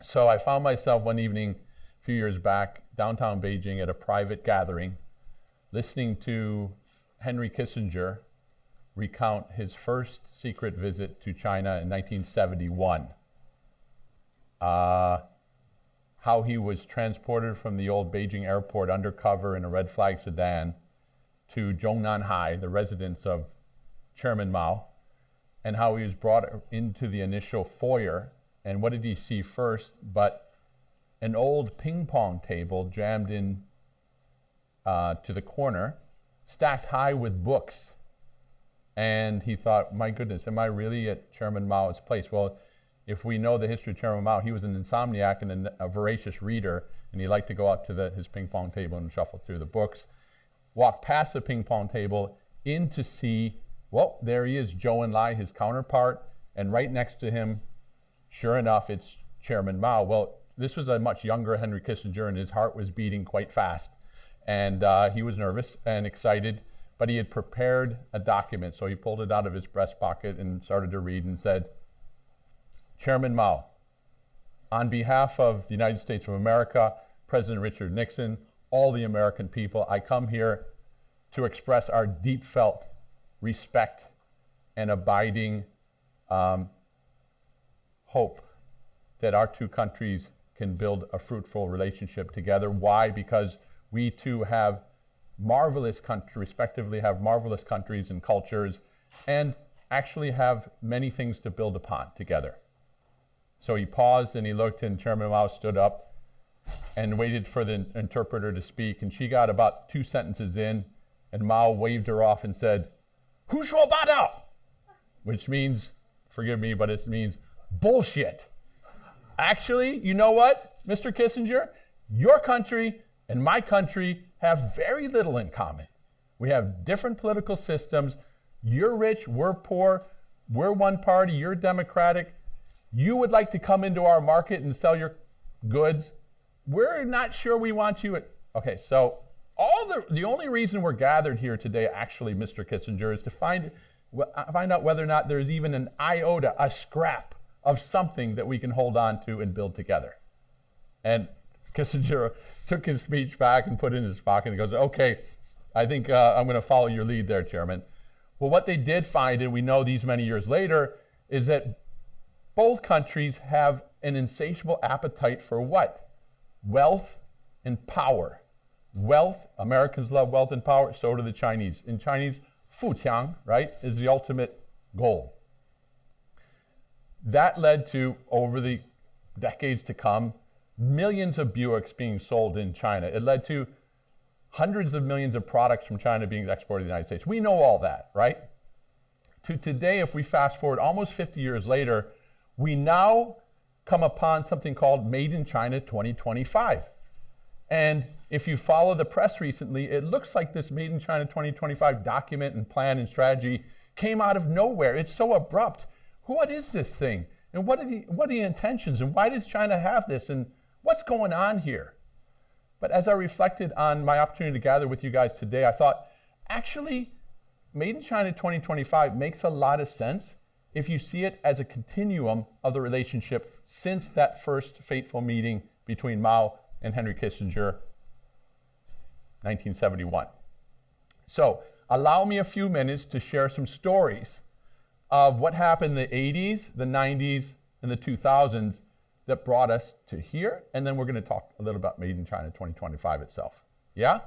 So I found myself one evening a few years back downtown Beijing at a private gathering, listening to Henry Kissinger recount his first secret visit to China in 1971. How he was transported from the old Beijing airport undercover in a red flag sedan to Zhongnanhai, the residence of Chairman Mao, and how he was brought into the initial foyer. And what did he see first but an old ping pong table jammed in to the corner, stacked high with books. And he thought, my goodness, am I really at Chairman Mao's place? Well, if we know the history of Chairman Mao, he was an insomniac and a voracious reader, and he liked to go out to his ping pong table and shuffle through the books. Walk past the ping pong table in to see, well, there he is, Zhou Enlai, his counterpart, and right next to him, sure enough, it's Chairman Mao. Well, this was a much younger Henry Kissinger, and his heart was beating quite fast. And he was nervous and excited, but he had prepared a document. So he pulled it out of his breast pocket and started to read and said, Chairman Mao, on behalf of the United States of America, President Richard Nixon, all the American people, I come here to express our deep felt respect and abiding hope that our two countries can build a fruitful relationship together. Why? Because we too have marvelous countries, respectively have marvelous countries and cultures, and actually have many things to build upon together. So he paused and he looked, and Chairman Mao stood up and waited for the interpreter to speak, and she got about 2 sentences in, and Mao waved her off and said, 胡说八道, which means, forgive me, but it means bullshit. Actually, you know what, Mr. Kissinger? Your country and my country have very little in common. We have different political systems. You're rich, we're poor, we're one party, you're Democratic. You would like to come into our market and sell your goods. We're not sure we want you. Okay, so the only reason we're gathered here today, actually, Mr. Kissinger, is to find out whether or not there's even an iota, a scrap of something that we can hold on to and build together. And Kissinger took his speech back and put it in his pocket and goes, okay, I think I'm going to follow your lead there, Chairman. Well, what they did find, and we know these many years later, is that both countries have an insatiable appetite for what? Wealth and power. Wealth, Americans love wealth and power, so do the Chinese. In Chinese, 富强, right, is the ultimate goal. That led to, over the decades to come, millions of Buicks being sold in China. It led to hundreds of millions of products from China being exported to the United States. We know all that, right? To today, if we fast forward almost 50 years later, we now come upon something called Made in China 2025. And if you follow the press recently, it looks like this Made in China 2025 document and plan and strategy came out of nowhere. It's so abrupt. What is this thing? And what are the intentions? And why does China have this? And what's going on here? But as I reflected on my opportunity to gather with you guys today, I thought, actually, Made in China 2025 makes a lot of sense if you see it as a continuum of the relationship since that first fateful meeting between Mao and Henry Kissinger, 1971. So allow me a few minutes to share some stories of what happened in the 80s, the 90s, and the 2000s that brought us to here, and then we're going to talk a little about Made in China 2025 itself. Yeah?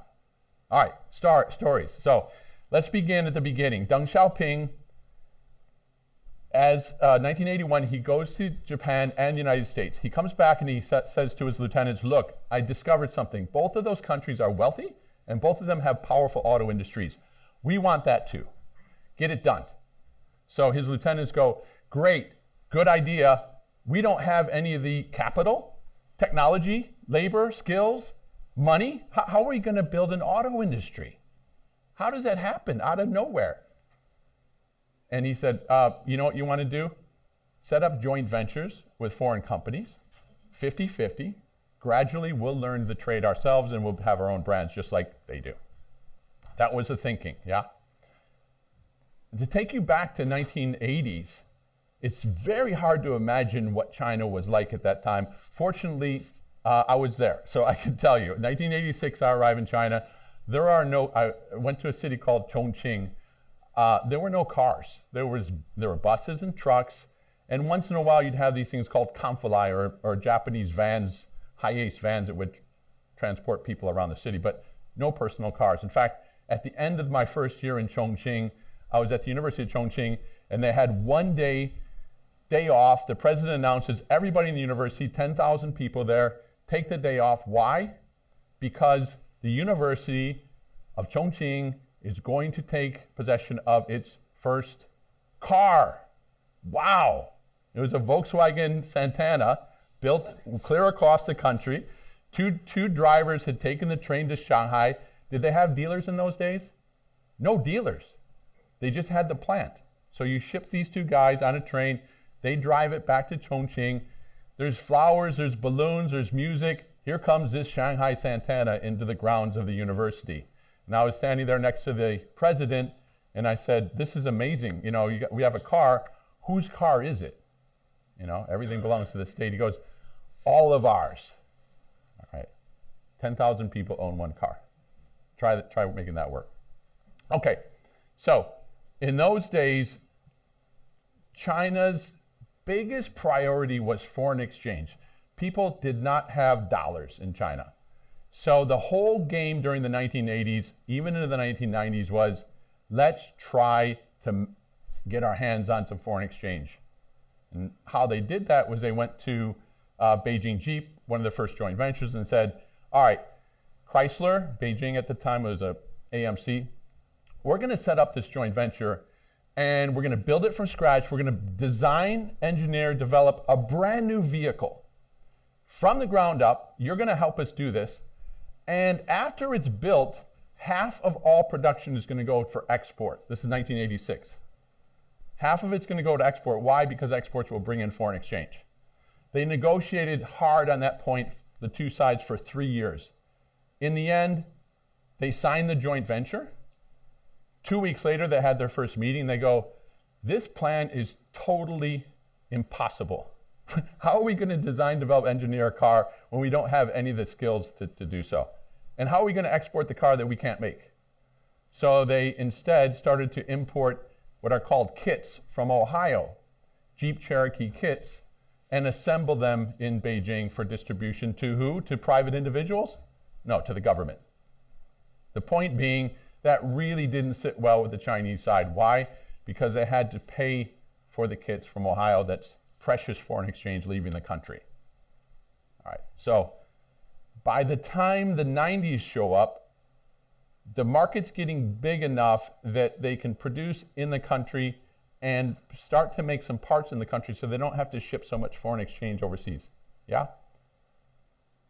All right, stories. So let's begin at the beginning. Deng Xiaoping, as 1981, he goes to Japan and the United States. He comes back and he says to his lieutenants, look, I discovered something. Both of those countries are wealthy, and both of them have powerful auto industries. We want that too. Get it done. So his lieutenants go, great, good idea. We don't have any of the capital, technology, labor, skills, money. How are we going to build an auto industry? How does that happen out of nowhere? And he said, you know what you want to do? Set up joint ventures with foreign companies, 50-50. Gradually, we'll learn the trade ourselves and we'll have our own brands just like they do. That was the thinking, yeah? To take you back to 1980s, It's very hard to imagine what China was like at that time. Fortunately, I was there, so I can tell you. In 1986, I arrived in China. I went to a city called Chongqing. There were no cars. There were buses and trucks, and once in a while you'd have these things called kanfulai, or Japanese vans, high-ace vans that would transport people around the city, but no personal cars. In fact, at the end of my first year in Chongqing, I was at the University of Chongqing, and they had one day off. The president announces everybody in the university, 10,000 people there, take the day off. Why? Because the University of Chongqing is going to take possession of its first car. Wow. It was a Volkswagen Santana built clear across the country. Two drivers had taken the train to Shanghai. Did they have dealers in those days? No dealers. They just had the plant. So you ship these two guys on a train. They drive it back to Chongqing. There's flowers, there's balloons, there's music. Here comes this Shanghai Santana into the grounds of the university. And I was standing there next to the president, and I said, "This is amazing. You know, we have a car. Whose car is it? You know, everything belongs to the state." He goes, "All of ours." All right, 10,000 people own one car. Try making that work. Okay, so in those days, China's biggest priority was foreign exchange. People did not have dollars in China. So the whole game during the 1980s, even into the 1990s, was let's try to get our hands on some foreign exchange. And how they did that was they went to Beijing Jeep, one of the first joint ventures, and said, all right, Chrysler, Beijing at the time was a AMC, we're going to set up this joint venture, and we're going to build it from scratch. We're going to design, engineer, develop a brand new vehicle from the ground up. You're going to help us do this. And after it's built, half of all production is going to go for export. This is 1986. Half of it's going to go to export. Why? Because exports will bring in foreign exchange. They negotiated hard on that point, the two sides, for 3 years. In the end, they signed the joint venture. 2 weeks later, they had their first meeting. They go, this plan is totally impossible. How are we going to design, develop, engineer a car when we don't have any of the skills to do so? And how are we going to export the car that we can't make? So they instead started to import what are called kits from Ohio, Jeep Cherokee kits, and assemble them in Beijing for distribution to who? To private individuals? No, to the government. The point being, that really didn't sit well with the Chinese side. Why? Because they had to pay for the kits from Ohio. That's precious foreign exchange leaving the country. All right, so by the time the 90s show up, the market's getting big enough that they can produce in the country and start to make some parts in the country so they don't have to ship so much foreign exchange overseas. Yeah?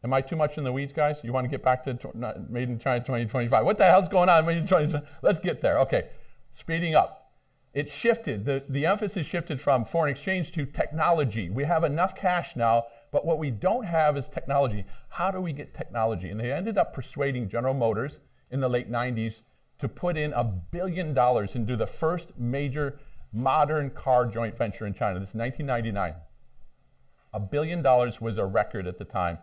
Am I too much in the weeds, guys? You want to get back to Made in China 2025? What the hell's going on? Let's get there. Okay, speeding up. It shifted. The emphasis shifted from foreign exchange to technology. We have enough cash now, but what we don't have is technology. How do we get technology? And they ended up persuading General Motors in the late 90s to put in $1 billion into the first major modern car joint venture in China. This is 1999. $1 billion was a record at the time.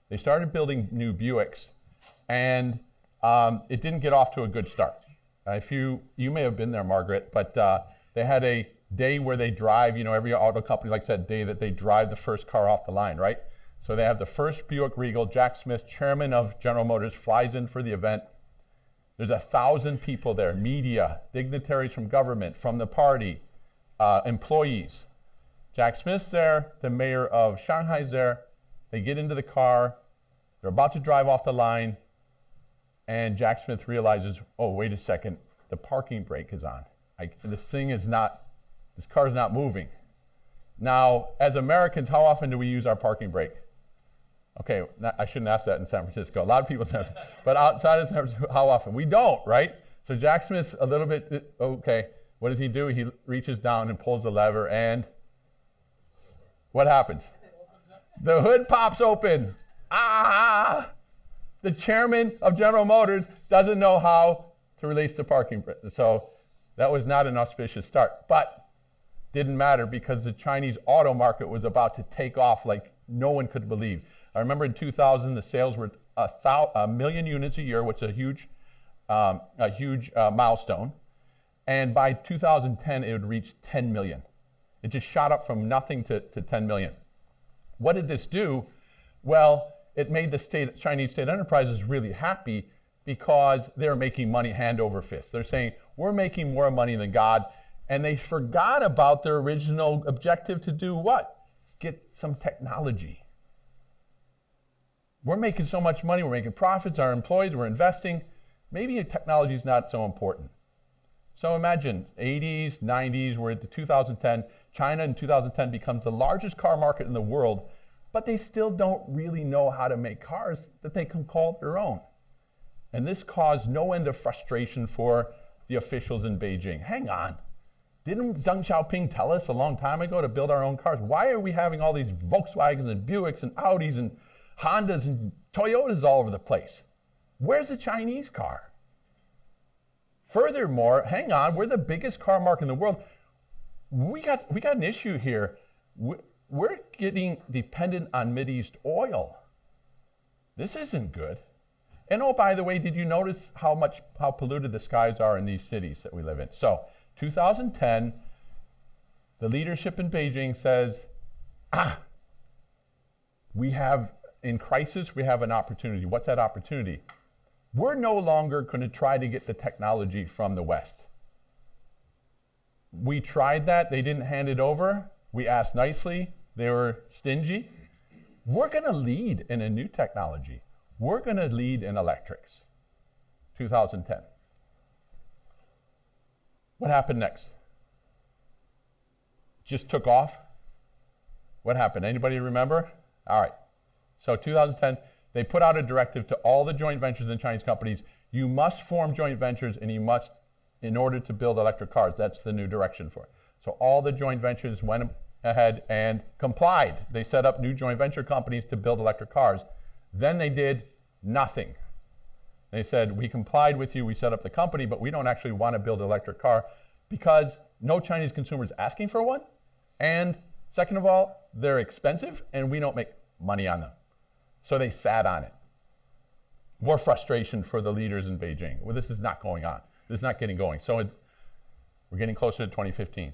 They started building new Buicks, and it didn't get off to a good start. You may have been there, Margaret, but they had a day where they drive, you know, every auto company likes that day that they drive the first car off the line, right? So they have the first Buick Regal. Jack Smith, chairman of General Motors, flies in for the event. There's 1,000 people there, media, dignitaries from government, from the party, employees. Jack Smith's there, the mayor of Shanghai's there. They get into the car, they're about to drive off the line, and Jack Smith realizes, oh, wait a second, the parking brake is on. This car's not moving. Now, as Americans, how often do we use our parking brake? Okay, I shouldn't ask that in San Francisco. A lot of people say, but outside of San Francisco, how often? We don't, right? So Jack Smith's a little bit, okay, what does he do? He reaches down and pulls the lever, and what happens? The hood pops open. Ah! The chairman of General Motors doesn't know how to release the parking brake. So that was not an auspicious start. But Didn't matter because the Chinese auto market was about to take off like no one could believe. I remember in 2000, the sales were 1 million units a year, which is a huge milestone. And by 2010, it would reach 10 million. It just shot up from nothing to 10 million. What did this do? Well, it made the Chinese state enterprises really happy because they're making money hand over fist. They're saying, we're making more money than God. And they forgot about their original objective to do what? Get some technology. We're making so much money, we're making profits, our employees, we're investing. Maybe technology is not so important. So imagine 80s, 90s, we're at the 2010. China in 2010 becomes the largest car market in the world, but they still don't really know how to make cars that they can call their own. And this caused no end of frustration for the officials in Beijing. Hang on. Didn't Deng Xiaoping tell us a long time ago to build our own cars? Why are we having all these Volkswagens and Buicks and Audis and Hondas and Toyotas all over the place? Where's the Chinese car? Furthermore, hang on, we're the biggest car market in the world. We got an issue here. We're getting dependent on Mideast oil. This isn't good. And oh, by the way, did you notice how polluted the skies are in these cities that we live in? So, 2010, the leadership in Beijing says, we have, in crisis, we have an opportunity. What's that opportunity? We're no longer going to try to get the technology from the West. We tried that. They didn't hand it over. We asked nicely. They were stingy. We're going to lead in a new technology. We're going to lead in electrics. 2010. What happened next? Just took off. What happened? Anybody remember? All right. So 2010, they put out a directive to all the joint ventures in Chinese companies. You must form joint ventures, and you must, in order to build electric cars. That's the new direction for it. So all the joint ventures went ahead and complied. They set up new joint venture companies to build electric cars. Then they did nothing. They said, we complied with you, we set up the company, but we don't actually want to build an electric car because no Chinese consumer is asking for one. And second of all, they're expensive and we don't make money on them. So they sat on it. More frustration for the leaders in Beijing. Well, this is not going on. This is not getting going. So we're getting closer to 2015.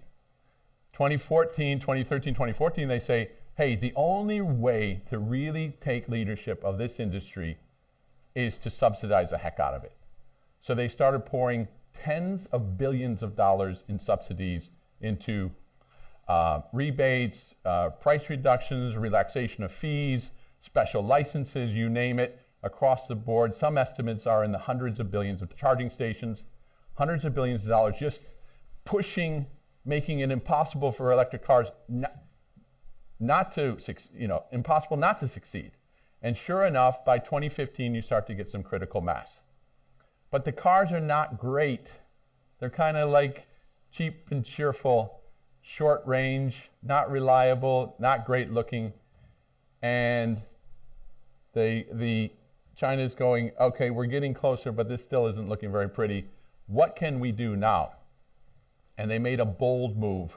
2013, 2014, they say, hey, the only way to really take leadership of this industry is to subsidize the heck out of it. So they started pouring tens of billions of dollars in subsidies into rebates, price reductions, relaxation of fees, special licenses, you name it, across the board. Some estimates are in the hundreds of billions of charging stations, hundreds of billions of dollars, just pushing, making it impossible for electric cars impossible not to succeed. And sure enough, by 2015, you start to get some critical mass. But the cars are not great. They're kind of like cheap and cheerful, short range, not reliable, not great looking. And the China's going, okay, we're getting closer, but this still isn't looking very pretty. What can we do now? And they made a bold move.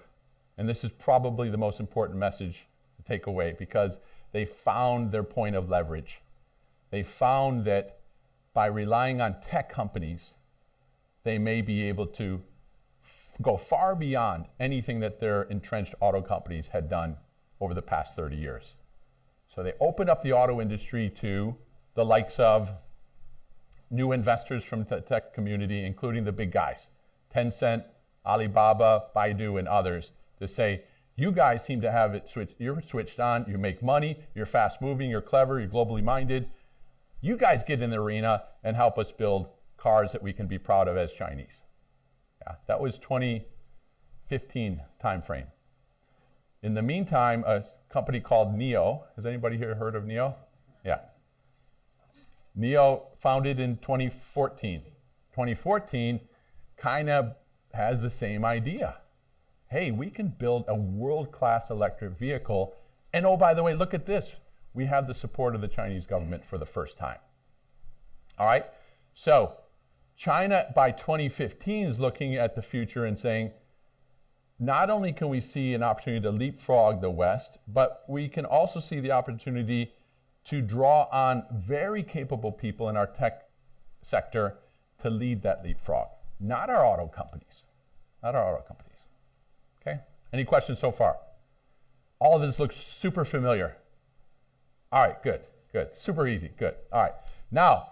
And this is probably the most important message to take away because they found their point of leverage. They found that by relying on tech companies, they may be able to go far beyond anything that their entrenched auto companies had done over the past 30 years. So they opened up the auto industry to the likes of new investors from the tech community, including the big guys, Tencent, Alibaba, Baidu, and others, to say, you guys seem to have it switched. You're switched on. You make money. You're fast moving. You're clever. You're globally minded. You guys get in the arena and help us build cars that we can be proud of as Chinese. Yeah, that was 2015 timeframe. In the meantime, a company called NIO. Has anybody here heard of NIO? Yeah. NIO founded in 2014. 2014 kind of has the same idea. Hey, we can build a world-class electric vehicle. And oh, by the way, look at this. We have the support of the Chinese government for the first time. All right? So China, by 2015, is looking at the future and saying, not only can we see an opportunity to leapfrog the West, but we can also see the opportunity to draw on very capable people in our tech sector to lead that leapfrog, not our auto companies, okay? Any questions so far? All of this looks super familiar. All right, good, super easy, good. All right, now,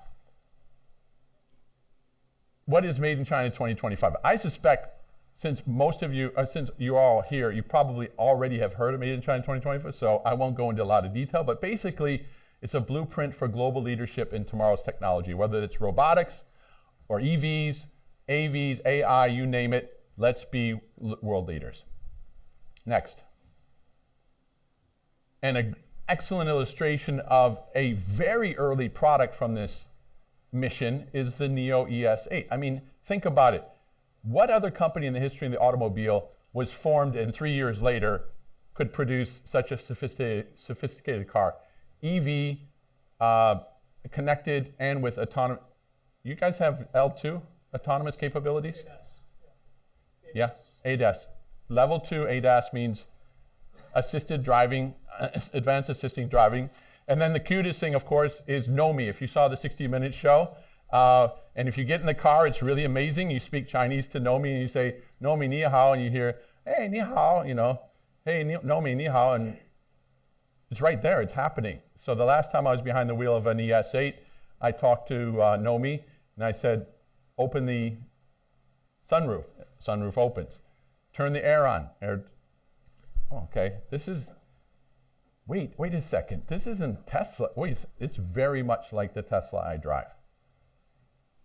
what is made in China 2025? I suspect since most of you, since you're all here, you probably already have heard of Made in China 2025, so I won't go into a lot of detail, but basically, it's a blueprint for global leadership in tomorrow's technology, whether it's robotics or EVs, AVs, AI, you name it, let's be world leaders. Next. And an excellent illustration of a very early product from this mission is the NIO ES8. I mean, think about it. What other company in the history of the automobile was formed and 3 years later could produce such a sophisticated car? EV, connected, and with autonomous. You guys have L2 autonomous capabilities? ADAS. Yeah, ADAS. Level 2 ADAS means assisted driving, advanced assisting driving. And then the cutest thing, of course, is Know Me. If you saw the 60-minute show, and if you get in the car, it's really amazing. You speak Chinese to Know Me, and you say, Know Me, ni hao, and you hear, hey, ni hao, you know, hey, Know Me, ni hao, and it's right there, it's happening. So the last time I was behind the wheel of an ES8, I talked to Know Me, and I said, open the sunroof. Sunroof opens. Turn the air on. Okay, this is, wait a second. This isn't Tesla. Wait, it's very much like the Tesla I drive.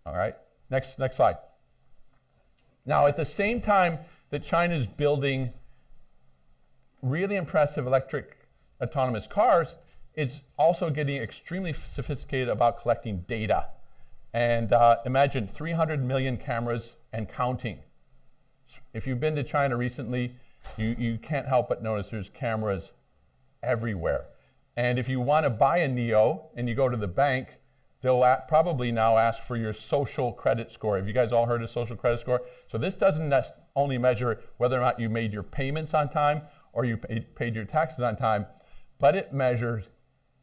All right, next slide. Now, at the same time that China's building really impressive electric autonomous cars, it's also getting extremely sophisticated about collecting data. And imagine 300 million cameras and counting. If you've been to China recently, you can't help but notice there's cameras everywhere. And if you want to buy a NIO and you go to the bank, they'll probably now ask for your social credit score. Have you guys all heard of social credit score? So this doesn't only measure whether or not you made your payments on time or you paid your taxes on time, but it measures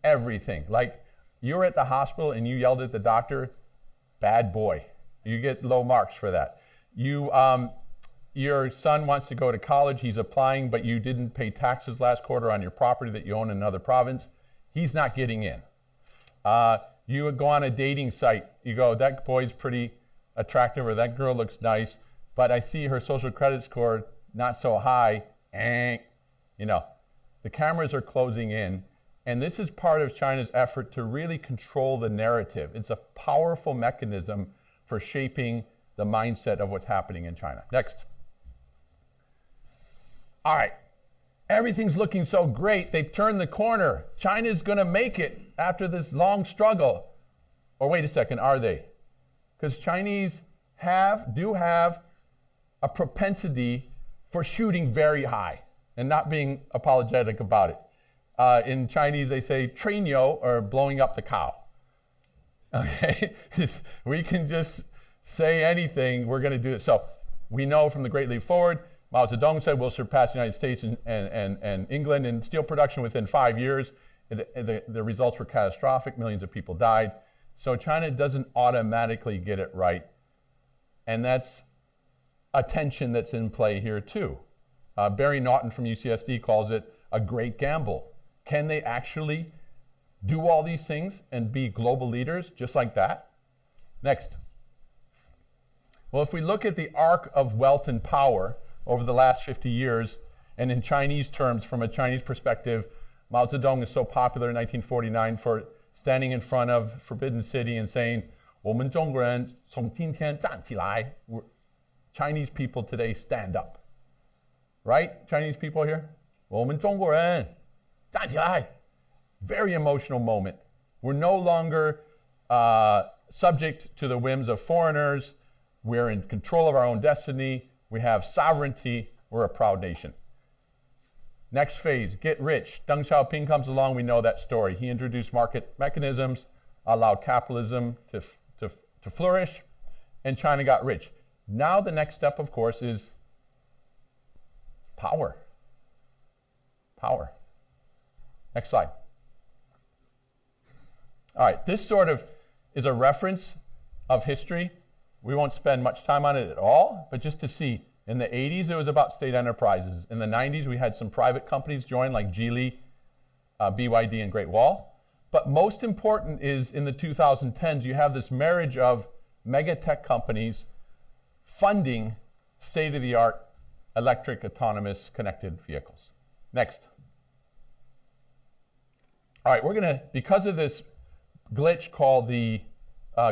everything. Like, you were at the hospital and you yelled at the doctor, bad boy. You get low marks for that. Your son wants to go to college, he's applying, but you didn't pay taxes last quarter on your property that you own in another province, he's not getting in. You would go on a dating site, you go, that boy's pretty attractive, or that girl looks nice, but I see her social credit score not so high, you know, the cameras are closing in, and this is part of China's effort to really control the narrative. It's a powerful mechanism for shaping the mindset of what's happening in China. Next. All right, everything's looking so great. They've turned the corner. China's going to make it after this long struggle. Or wait a second, are they? Because Chinese do have a propensity for shooting very high and not being apologetic about it. In Chinese, they say, 吹牛, or blowing up the cow. Okay, we can just say anything, we're going to do it. So we know from the Great Leap Forward, Mao Zedong said we'll surpass the United States and England in steel production within 5 years. The results were catastrophic. Millions of people died. So China doesn't automatically get it right. And that's a tension that's in play here too. Barry Naughton from UCSD calls it a great gamble. Can they actually do all these things and be global leaders just like that? Next. Well, if we look at the arc of wealth and power over the last 50 years, and in Chinese terms, from a Chinese perspective, Mao Zedong is so popular in 1949 for standing in front of Forbidden City and saying, 我们中国人从今天站起来. Chinese people today stand up. Right? Chinese people here? 我们中国人站起来. Very emotional moment. We're no longer subject to the whims of foreigners. We're in control of our own destiny. We have sovereignty. We're a proud nation. Next phase, get rich. Deng Xiaoping comes along. We know that story. He introduced market mechanisms, allowed capitalism to flourish, and China got rich. Now the next step, of course, is Power. Power. Next slide. All right, this sort of is a reference of history. We won't spend much time on it at all, but just to see, in the 80s, it was about state enterprises. In the 90s, we had some private companies join, like Geely, BYD, and Great Wall. But most important is in the 2010s, you have this marriage of mega tech companies funding state-of-the-art electric, autonomous, connected vehicles. Next. All right, we're going to, because of this glitch called the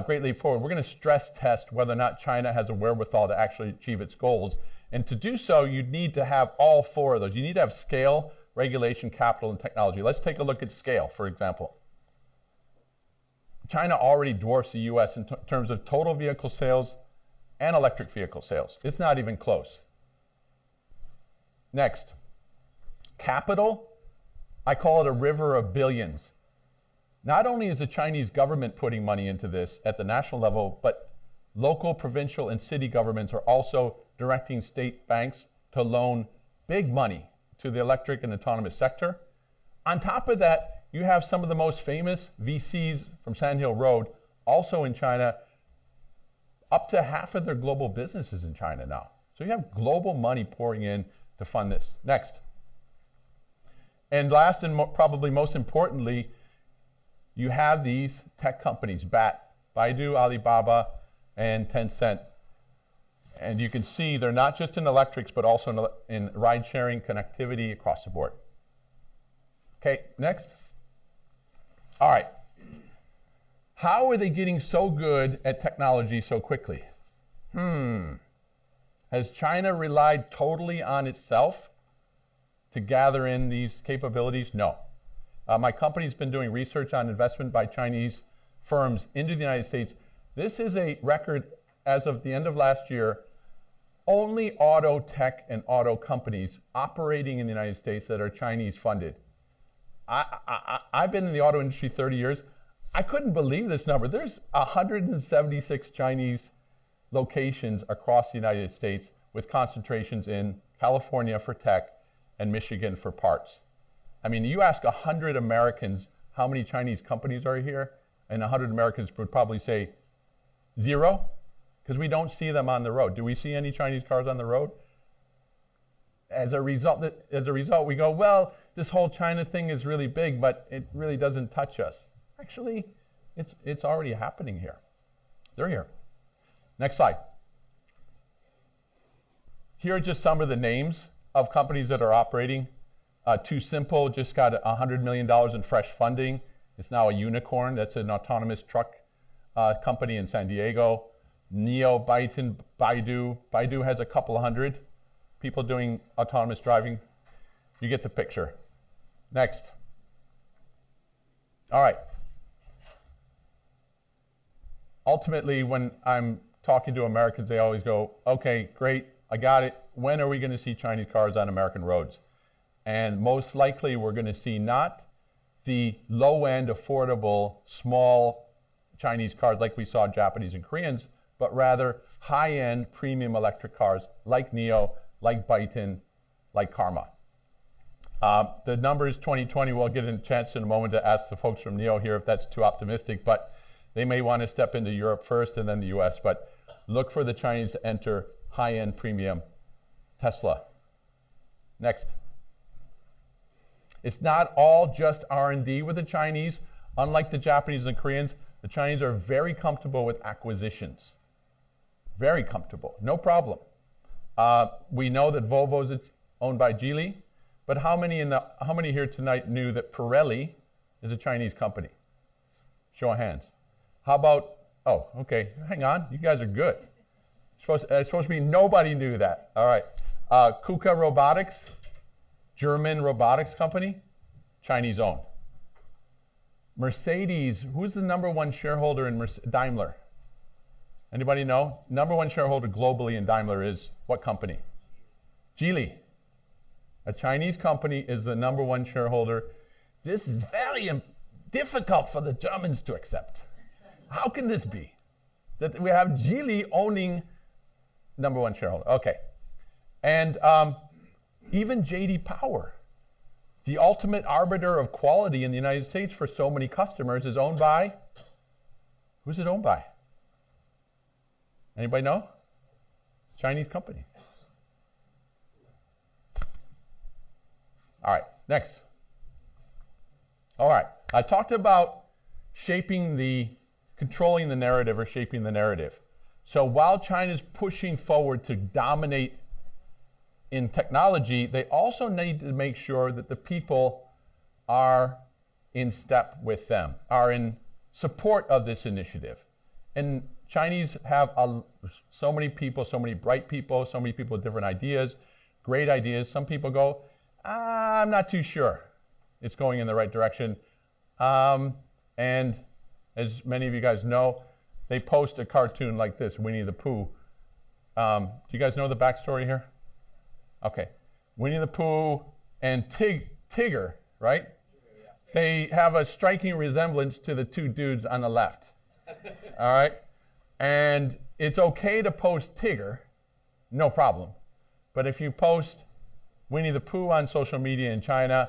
Great Leap Forward, we're going to stress test whether or not China has a wherewithal to actually achieve its goals. And to do so, you need to have all four of those. You need to have scale, regulation, capital, and technology. Let's take a look at scale, for example. China already dwarfs the US in terms of total vehicle sales and electric vehicle sales. It's not even close. Next, capital, I call it a river of billions. Not only is the Chinese government putting money into this at the national level, but local, provincial, and city governments are also directing state banks to loan big money to the electric and autonomous sector. On top of that, you have some of the most famous VCs from Sand Hill Road, also in China. Up to half of their global business is in China now. So you have global money pouring in to fund this. Next. And last and probably most importantly, you have these tech companies, Baidu, Alibaba, and Tencent. And you can see they're not just in electrics, but also in ride-sharing, connectivity across the board. Okay, next. All right. How are they getting so good at technology so quickly? Has China relied totally on itself to gather in these capabilities? No. My company's been doing research on investment by Chinese firms into the United States. This is a record as of the end of last year. Only auto tech and auto companies operating in the United States that are Chinese funded. I've been in the auto industry 30 years. I couldn't believe this number. There's 176 Chinese locations across the United States with concentrations in California for tech and Michigan for parts. I mean, you ask 100 Americans how many Chinese companies are here, and 100 Americans would probably say 0, because we don't see them on the road. Do we see any Chinese cars on the road? As a result, we go, well, this whole China thing is really big, but it really doesn't touch us. Actually, it's already happening here. They're here. Next slide. Here are just some of the names of companies that are operating. Too Simple just got $100 million in fresh funding. It's now a unicorn. That's an autonomous truck company in San Diego. NIO, Byton, Baidu. Baidu has a couple of hundred people doing autonomous driving. You get the picture. Next. All right. Ultimately, when I'm talking to Americans, they always go, okay, great, I got it. When are we going to see Chinese cars on American roads? And most likely, we're going to see not the low-end, affordable, small Chinese cars like we saw Japanese and Koreans, but rather high-end premium electric cars like NIO, like Byton, like Karma. The numbers 2020, we'll get a chance in a moment to ask the folks from NIO here if that's too optimistic, but they may want to step into Europe first and then the US, but look for the Chinese to enter high-end premium Tesla. Next. It's not all just R&D with the Chinese. Unlike the Japanese and Koreans, the Chinese are very comfortable with acquisitions. Very comfortable, no problem. We know that Volvo is owned by Geely, but how many here tonight knew that Pirelli is a Chinese company? Show of hands. How about, oh, okay, hang on, you guys are good. It's supposed to be nobody knew that. All right. KUKA Robotics, German robotics company, Chinese owned. Mercedes, who's the #1 shareholder in Daimler? Anybody know? #1 shareholder globally in Daimler is what company? Geely. A Chinese company is the #1 shareholder. This is very difficult for the Germans to accept. How can this be? That we have Geely owning #1 shareholder. Okay. And Even J.D. Power, the ultimate arbiter of quality in the United States for so many customers, is owned by, who's it owned by? Anybody know? Chinese company. All right, next. All right, I talked about controlling the narrative or shaping the narrative. So while China's pushing forward to dominate in technology, they also need to make sure that the people are in step with them, are in support of this initiative. And Chinese have so many people, so many bright people, so many people with different ideas, great ideas. Some people go, I'm not too sure it's going in the right direction. And as many of you guys know, they post a cartoon like this, Winnie the Pooh. Do you guys know the backstory here? Okay. Winnie the Pooh and Tigger, right? They have a striking resemblance to the two dudes on the left. All right? And it's okay to post Tigger, no problem. But if you post Winnie the Pooh on social media in China,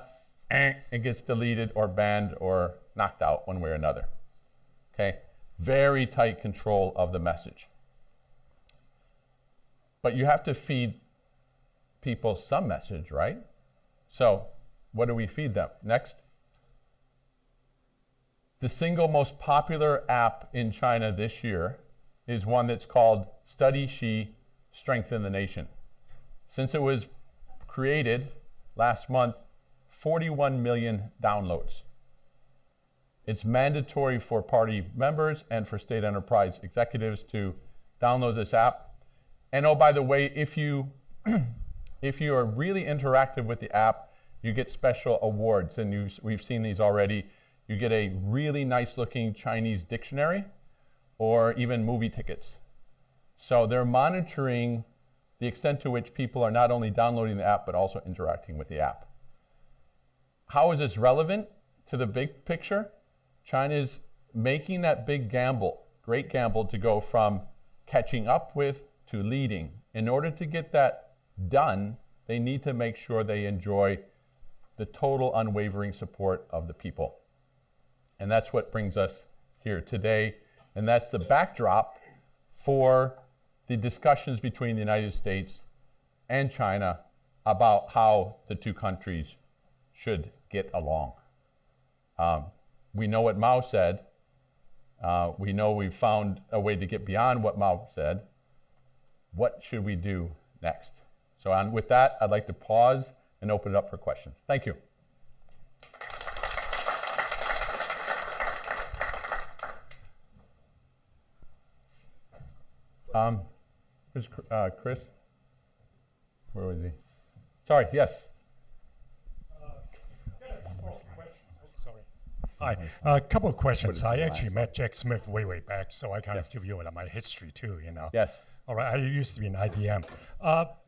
it gets deleted or banned or knocked out one way or another. Okay? Very tight control of the message. But you have to feed people some message, right? So what do we feed them? Next. The single most popular app in China this year is one that's called Study She, Strengthen the Nation. Since it was created last month, 41 million downloads. It's mandatory for party members and for state enterprise executives to download this app. And oh, by the way, if you are really interactive with the app, you get special awards, and we've seen these already. You get a really nice looking Chinese dictionary or even movie tickets. So they're monitoring the extent to which people are not only downloading the app, but also interacting with the app. How is this relevant to the big picture? China's making that big gamble, great gamble, to go from catching up with to leading. In order to get that done, they need to make sure they enjoy the total unwavering support of the people. And that's what brings us here today. And that's the backdrop for the discussions between the United States and China about how the two countries should get along. We know what Mao said. We know we've found a way to get beyond what Mao said. What should we do next? So with that, I'd like to pause and open it up for questions. Thank you. Where's Chris? Where was he? Sorry, yes. Hi, a couple of questions. I actually met Jack Smith way back, so I kind of give you my history too, you know. Yes. All right, I used to be in IBM.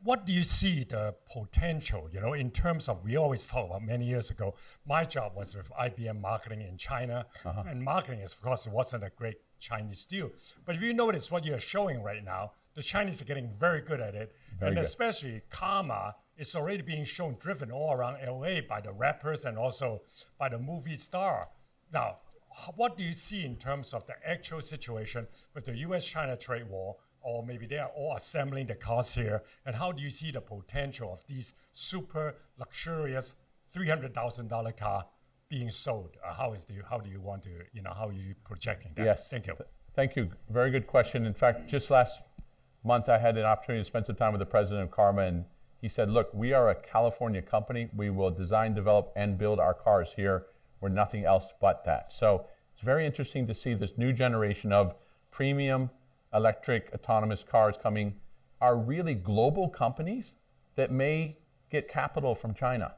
What do you see the potential, you know, in terms of, we always talk about many years ago, my job was with IBM marketing in China, and marketing is, of course, it wasn't a great Chinese deal. But if you notice what you're showing right now, the Chinese are getting very good at it, and especially CLARA is already being shown, driven all around LA by the rappers and also by the movie star. Now, what do you see in terms of the actual situation with the US-China trade war, or maybe they are all assembling the cars here, and how do you see the potential of these super luxurious $300,000 car being sold? How do you want to, you know, how are you projecting that? Yes. Thank you. Thank you. Very good question. In fact, just last month I had an opportunity to spend some time with the president of CLARA, and he said, look, we are a California company. We will design, develop, and build our cars here. We're nothing else but that. So it's very interesting to see this new generation of premium electric autonomous cars coming, are really global companies that may get capital from China.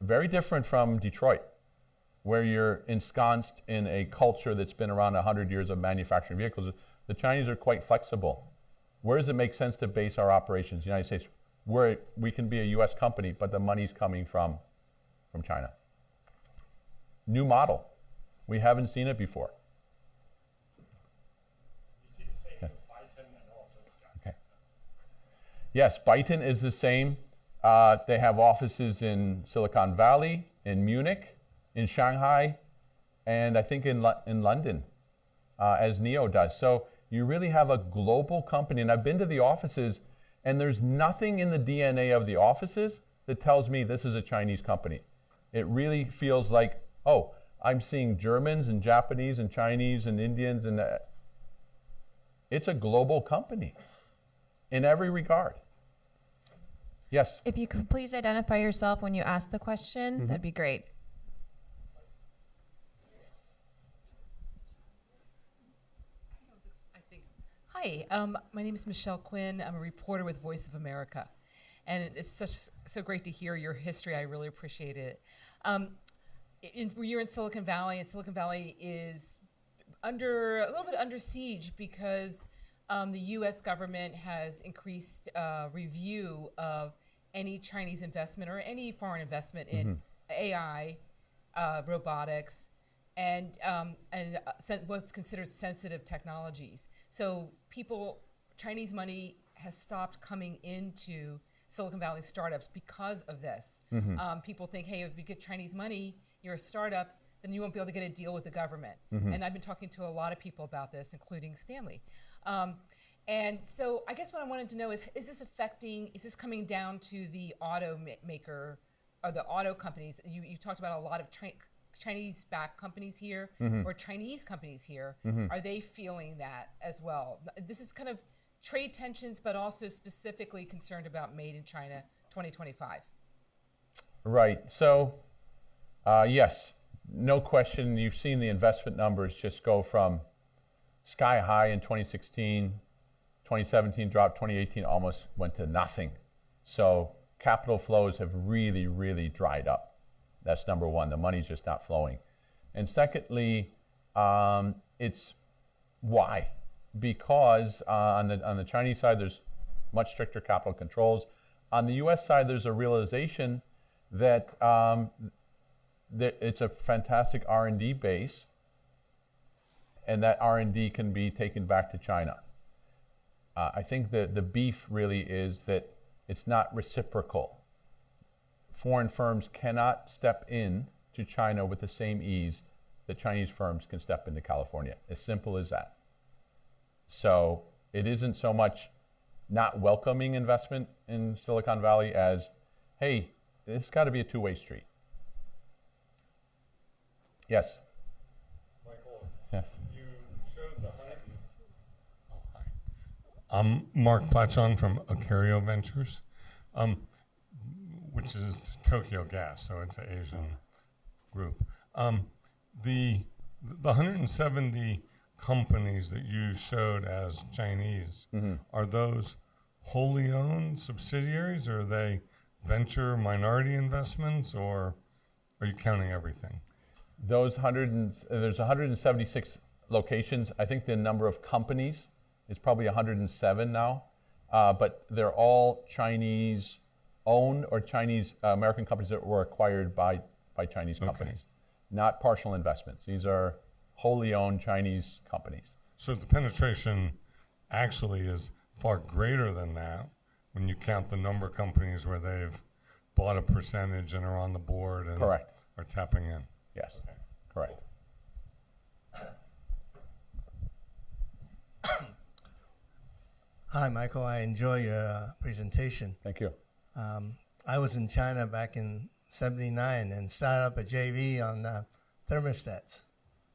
Very different from Detroit, where you're ensconced in a culture that's been around 100 years of manufacturing vehicles. The Chinese are quite flexible. Where does it make sense to base our operations? The United States, where we can be a US company, but the money's coming from China. New model. We haven't seen it before. You see the same with Byton and all those guys. Okay. Yes, Byton is the same. They have offices in Silicon Valley, in Munich, in Shanghai, and I think in London, as NEO does. So you really have a global company. And I've been to the offices, and there's nothing in the DNA of the offices that tells me this is a Chinese company. It really feels like, oh, I'm seeing Germans and Japanese and Chinese and Indians, and it's a global company in every regard. Yes? If you could please identify yourself when you ask the question, that'd be great. Hi, my name is Michelle Quinn. I'm a reporter with Voice of America. And it's so great to hear your history. I really appreciate it. You're in Silicon Valley, and Silicon Valley is a little bit under siege because the U.S. government has increased review of any Chinese investment or any foreign investment in AI, robotics, and what's considered sensitive technologies. So Chinese money has stopped coming into Silicon Valley startups because of this. People think, hey, if you get Chinese money, you're a startup, then you won't be able to get a deal with the government. And I've been talking to a lot of people about this, including Stanley. And so I guess what I wanted to know is this coming down to the automaker or the auto companies? You talked about a lot of Chinese-backed companies here or Chinese companies here. Are they feeling that as well? This is kind of trade tensions, but also specifically concerned about Made in China 2025. Right. So, yes, no question. You've seen the investment numbers just go from sky high in 2016, 2017 dropped, 2018 almost went to nothing. So capital flows have really, really dried up. That's number one. The money's just not flowing. And secondly, it's why? Because on the Chinese side, there's much stricter capital controls. On the U.S. side, there's a realization that it's a fantastic R&D base, and that R&D can be taken back to China. I think the beef really is that it's not reciprocal. Foreign firms cannot step in to China with the same ease that Chinese firms can step into California. As simple as that. So it isn't so much not welcoming investment in Silicon Valley as, hey, it's got to be a two-way street. Yes? Michael, yes. You showed the I'm Mark Platchon from Acario Ventures, which is Tokyo Gas, so it's an Asian group. The 170 companies that you showed as Chinese, are those wholly owned subsidiaries, or are they venture minority investments, or are you counting everything? There's 176 locations. I think the number of companies is probably 107 now, but they're all Chinese owned or Chinese American companies that were acquired by Chinese companies, not partial investments. These are wholly owned Chinese companies. So the penetration actually is far greater than that when you count the number of companies where they've bought a percentage and are on the board and Correct. Are tapping in. Yes, correct. Hi, Michael. I enjoy your presentation. Thank you. I was in China back in '79 and started up a JV on thermostats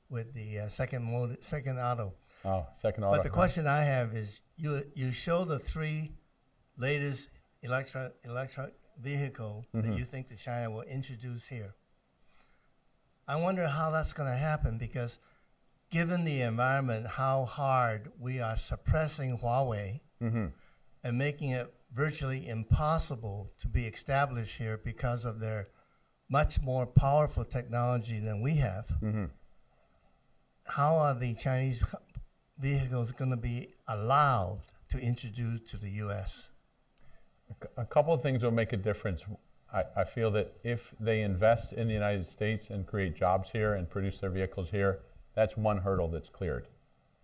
with the second auto. Oh, second auto. But the question I have is, you show the three latest electric vehicle that you think that China will introduce here. I wonder how that's going to happen, because given the environment, how hard we are suppressing Huawei and making it virtually impossible to be established here because of their much more powerful technology than we have. How are the Chinese vehicles going to be allowed to introduce to the U.S.? A couple of things will make a difference. I feel that if they invest in the United States and create jobs here and produce their vehicles here, that's one hurdle that's cleared.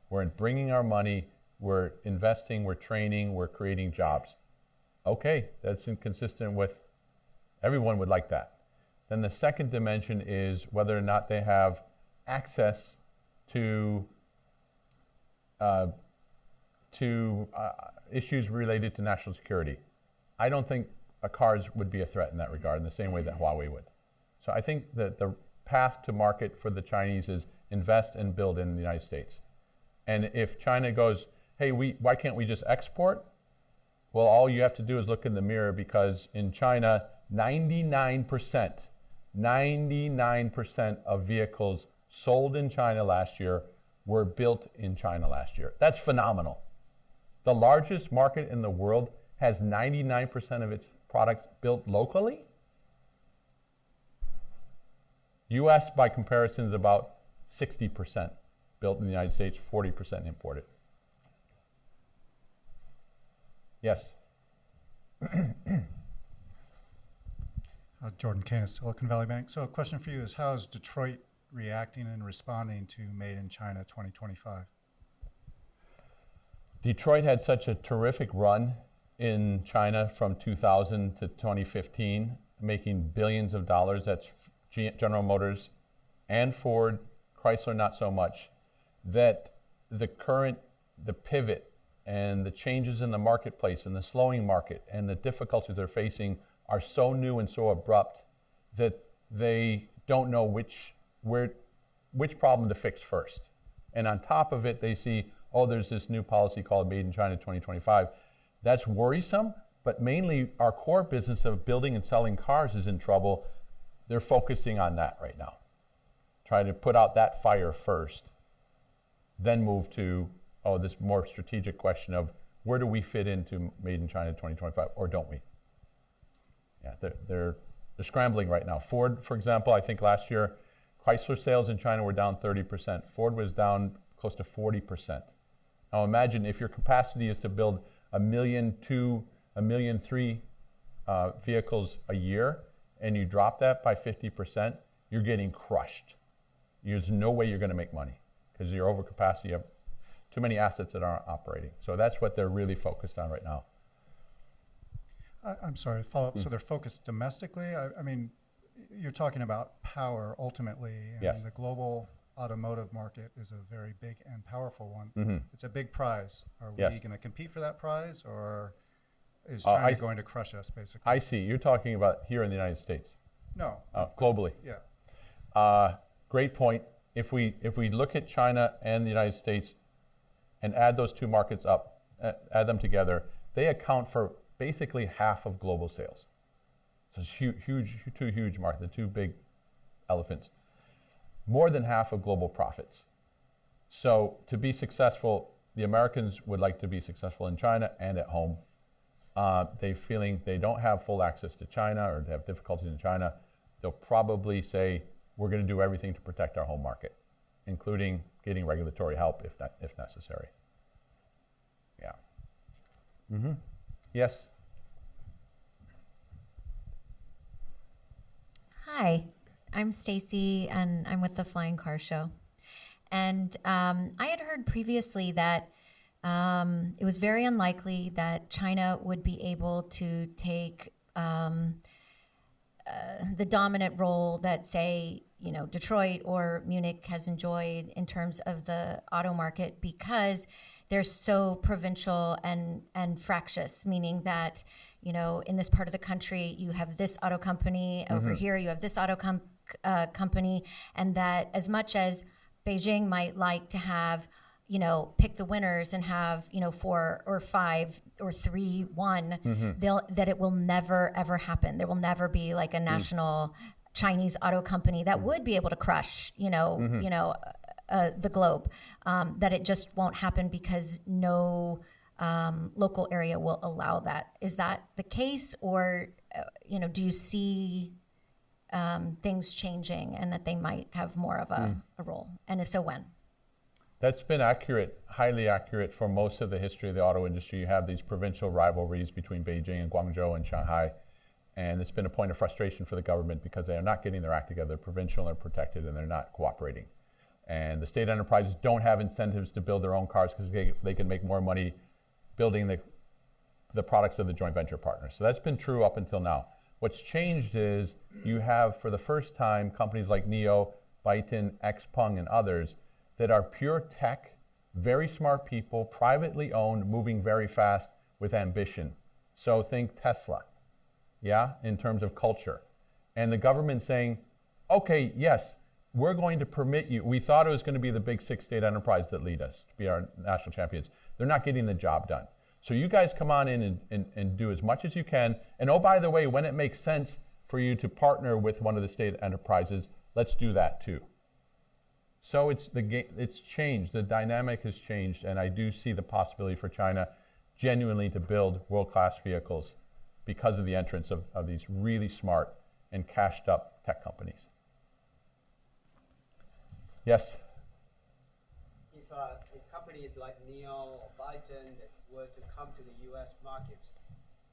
We're bringing our money, we're investing, we're training, we're creating jobs. Okay, that's inconsistent with, everyone would like that. Then the second dimension is whether or not they have access to issues related to national security. I don't think cars would be a threat in that regard in the same way that Huawei would. So I think that the path to market for the Chinese is invest and build in the United States. And if China goes, hey, why can't we just export? Well, all you have to do is look in the mirror, because in China, 99% of vehicles sold in China last year were built in China last year. That's phenomenal. The largest market in the world has 99% of its products built locally. US, by comparison, is about 60% built in the United States, 40% imported. Yes? Jordan Canis, Silicon Valley Bank. So a question for you is, how is Detroit reacting and responding to Made in China 2025? Detroit had such a terrific run in China from 2000 to 2015, making billions of dollars. That's General Motors and Ford, Chrysler not so much, that the pivot and the changes in the marketplace and the slowing market and the difficulties they're facing are so new and so abrupt that they don't know which problem to fix first. And on top of it, they see, oh, there's this new policy called Made in China 2025. That's worrisome, but mainly our core business of building and selling cars is in trouble. They're focusing on that right now. Trying to put out that fire first, then move to, this more strategic question of where do we fit into Made in China 2025, or don't we? Yeah, they're scrambling right now. Ford, for example, I think last year, Chrysler sales in China were down 30%. Ford was down close to 40%. Now imagine if your capacity is to build 1.2 million, 1.3 million vehicles a year, and you drop that by 50%, you're getting crushed. There's no way you're going to make money because you're over capacity. You have too many assets that aren't operating. So that's what they're really focused on right now. I'm sorry, follow up. So they're focused domestically? I mean, you're talking about power ultimately, and yes. The global automotive market is a very big and powerful one. Mm-hmm. It's a big prize. Are yes. we going to compete for that prize, or is China going to crush us, basically? I see. You're talking about here in the United States. No. Globally. Yeah. Great point. If we look at China and the United States and add those two markets up, add them together, they account for basically half of global sales. So it's two huge markets, the two big elephants. More than half of global profits. So to be successful, the Americans would like to be successful in China and at home. They're feeling they don't have full access to China, or they have difficulties in China. They'll probably say, we're going to do everything to protect our home market, including getting regulatory help if necessary. Yeah. Mm-hmm. Yes. Hi, I'm Stacy, and I'm with the Flying Car Show. And I had heard previously that it was very unlikely that China would be able to take the dominant role that, say, Detroit or Munich has enjoyed in terms of the auto market, because they're so provincial and fractious, meaning that, in this part of the country, you have this auto company, over here you have this auto company, and that as much as Beijing might like to have, pick the winners and have, 4 or 5 or 3 1, that it will never ever happen. There will never be like a national Chinese auto company that would be able to crush, the globe. That it just won't happen because no local area will allow that. Is that the case, or do you see things changing and that they might have more of a role? And if so, when? That's been accurate, highly accurate for most of the history of the auto industry. You have these provincial rivalries between Beijing and Guangzhou and Shanghai, and it's been a point of frustration for the government because they are not getting their act together. They're provincial, they're protected, and they're not cooperating. And the state enterprises don't have incentives to build their own cars because they can make more money building the the products of the joint venture partners. So that's been true up until now. What's changed is you have, for the first time, companies like NIO, Byton, XPeng, and others that are pure tech, very smart people, privately owned, moving very fast with ambition. So think Tesla, yeah, in terms of culture. And the government saying, okay, yes, we're going to permit you. We thought it was going to be the big 6 state enterprise that lead us to be our national champions. They're not getting the job done. So you guys come on in and do as much as you can. And oh, by the way, when it makes sense for you to partner with one of the state enterprises, let's do that too. So it's changed. The dynamic has changed, and I do see the possibility for China genuinely to build world-class vehicles because of the entrance of these really smart and cashed-up tech companies. Yes? If companies like NIO or Byton that were to come to the U.S. market,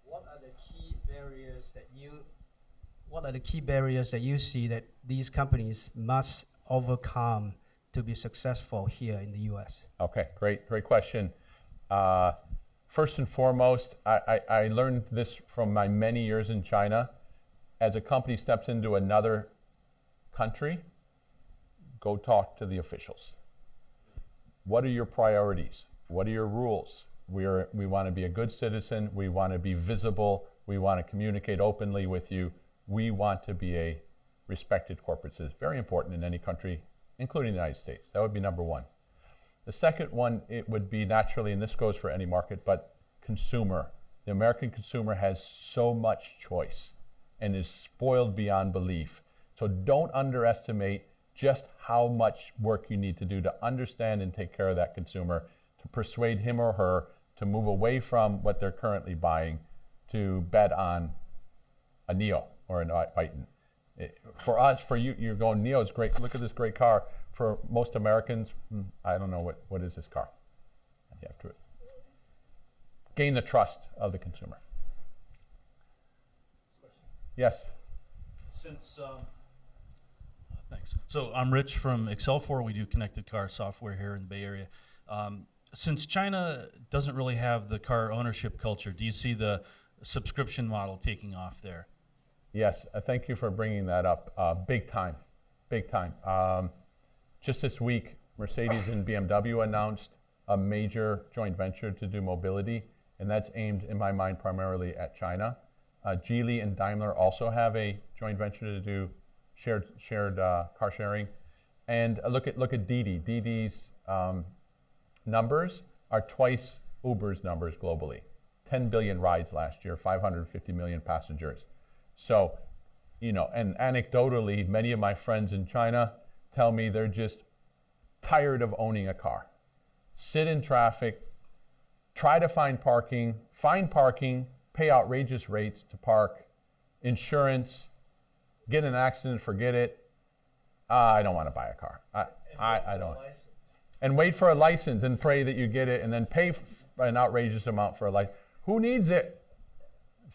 what are the key barriers that you see that these companies must overcome to be successful here in the U.S.? Okay, great question. First and foremost, I learned this from my many years in China. As a company steps into another country, go talk to the officials. What are your priorities? What are your rules? We want to be a good citizen. We want to be visible. We want to communicate openly with you. We want to be a respected corporate citizen. Very important in any country, including the United States. That would be number one. The second one, it would be naturally, and this goes for any market, but consumer. The American consumer has so much choice and is spoiled beyond belief. So don't underestimate just how much work you need to do to understand and take care of that consumer, to persuade him or her to move away from what they're currently buying to bet on a NIO or an Byton. For us, for you, you're going, NIO is great. Look at this great car. For most Americans, I don't know what is this car. You have to gain the trust of the consumer. Yes. Thanks. So I'm Rich from Excel4. We do connected car software here in the Bay Area. Since China doesn't really have the car ownership culture, do you see the subscription model taking off there? Yes, thank you for bringing that up. Big time. Just this week, Mercedes and BMW announced a major joint venture to do mobility, and that's aimed, in my mind, primarily at China. Geely and Daimler also have a joint venture to do shared car sharing. And look at Didi. Didi's numbers are twice Uber's numbers globally. 10 billion rides last year, 550 million passengers. So, and anecdotally, many of my friends in China tell me they're just tired of owning a car. Sit in traffic, try to find parking, pay outrageous rates to park, insurance, get in an accident, forget it. I don't want to buy a car. I don't. And wait for a license and pray that you get it and then pay an outrageous amount for a license. Who needs it?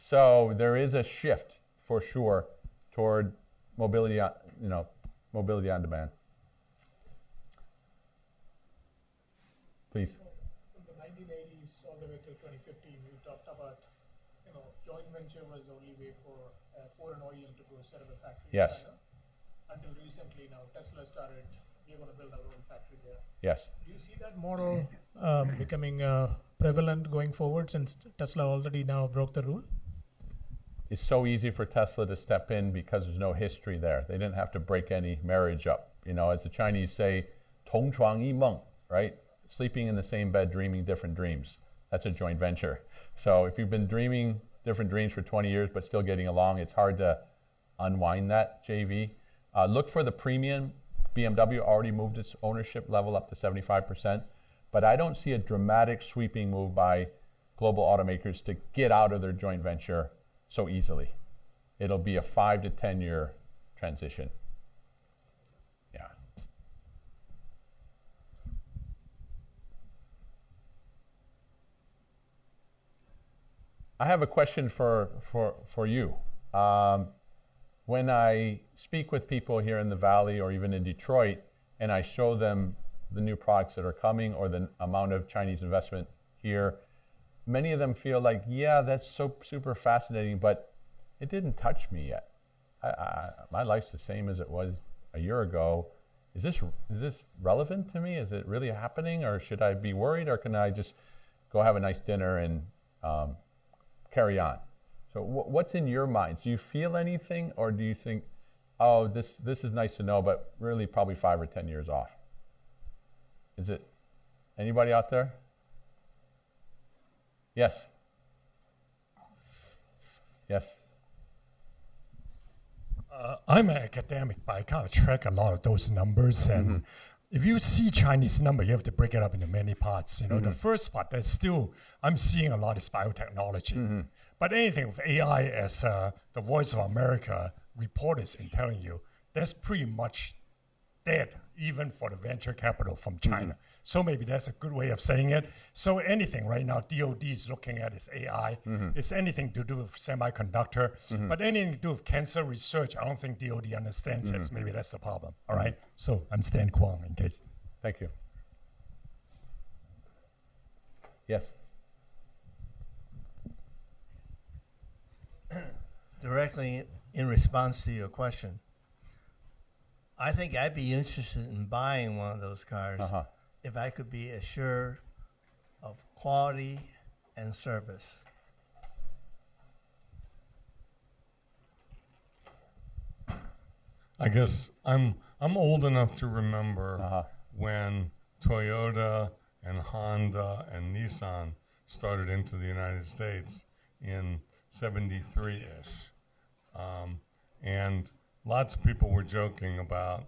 So there is a shift for sure toward mobility on demand. Please. From the 1980s all the way till 2015, you talked about, joint venture was the only way for a foreign OEM to go set up a factory in China. Until recently now, Tesla started, we're going to build our own factory there. Yes. Do you see that model becoming prevalent going forward since Tesla already now broke the rule? It's so easy for Tesla to step in because there's no history there. They didn't have to break any marriage up. As the Chinese say, 同床异梦, right? Sleeping in the same bed, dreaming different dreams. That's a joint venture. So if you've been dreaming different dreams for 20 years but still getting along, it's hard to unwind that JV. Look for the premium. BMW already moved its ownership level up to 75%, but I don't see a dramatic sweeping move by global automakers to get out of their joint venture so easily. It'll be a 5 to 10 year transition. Yeah. I have a question for you. When I speak with people here in the Valley or even in Detroit, and I show them the new products that are coming or the amount of Chinese investment here, many of them feel like, yeah, that's so super fascinating, but it didn't touch me yet. My life's the same as it was a year ago. Is this relevant to me? Is it really happening, or should I be worried, or can I just go have a nice dinner and carry on? So what's in your minds? Do you feel anything, or do you think, oh, this is nice to know, but really probably 5 or 10 years off? Is it anybody out there? Yes. Yes. I'm an academic, but I kind of track a lot of those numbers. And if you see Chinese number, you have to break it up into many parts. You know, the first part, that's still, I'm seeing a lot is biotechnology. But anything with AI, as the Voice of America reporters in telling you, that's pretty much dead, even for the venture capital from China. So maybe that's a good way of saying it. So anything right now, DOD is looking at is AI. It's anything to do with semiconductor, but anything to do with cancer research, I don't think DOD understands it. Maybe that's the problem. All right. So I'm Stan Kwong in case. Thank you. Yes. Directly in response to your question, I think I'd be interested in buying one of those cars if I could be assured of quality and service. I guess I'm old enough to remember when Toyota and Honda and Nissan started into the United States in 73-ish. And lots of people were joking about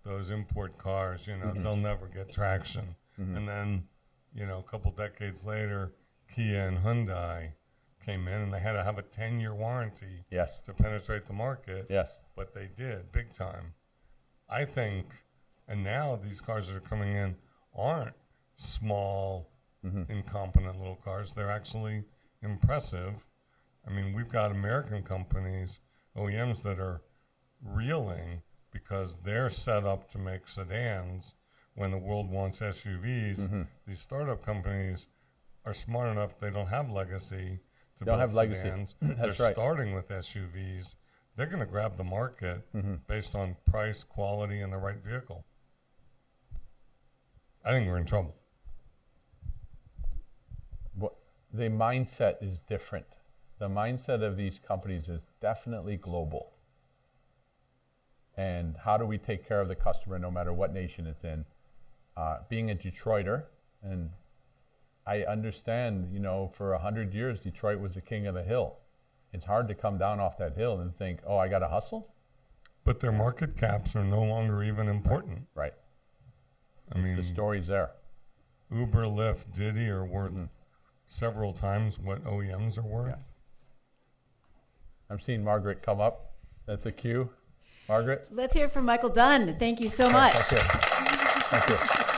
those import cars, you know, they'll never get traction. And then, you know, a couple decades later, Kia and Hyundai came in and they had to have a 10-year warranty to penetrate the market. But they did, big time. I think, and now these cars that are coming in aren't small, incompetent little cars. They're actually impressive. I mean, we've got American companies, OEMs, that are reeling because they're set up to make sedans when the world wants SUVs. These startup companies are smart enough, they don't have legacy to build sedans. They're starting with SUVs. They're going to grab the market based on price, quality, and the right vehicle. I think we're in trouble. The mindset is different. The mindset of these companies is definitely global. And how do we take care of the customer no matter what nation it's in? Being a Detroiter, and I understand, you know, for 100 years, Detroit was the king of the hill. It's hard to come down off that hill and think, oh, I got to hustle? But their market caps are no longer even important. Right. I mean, the story's there. Uber, Lyft, Diddy are worth several times what OEMs are worth. I'm seeing Margaret come up. That's a cue. Margaret? Let's hear from Michael Dunne. Thank you so much. Thank you. Thank you.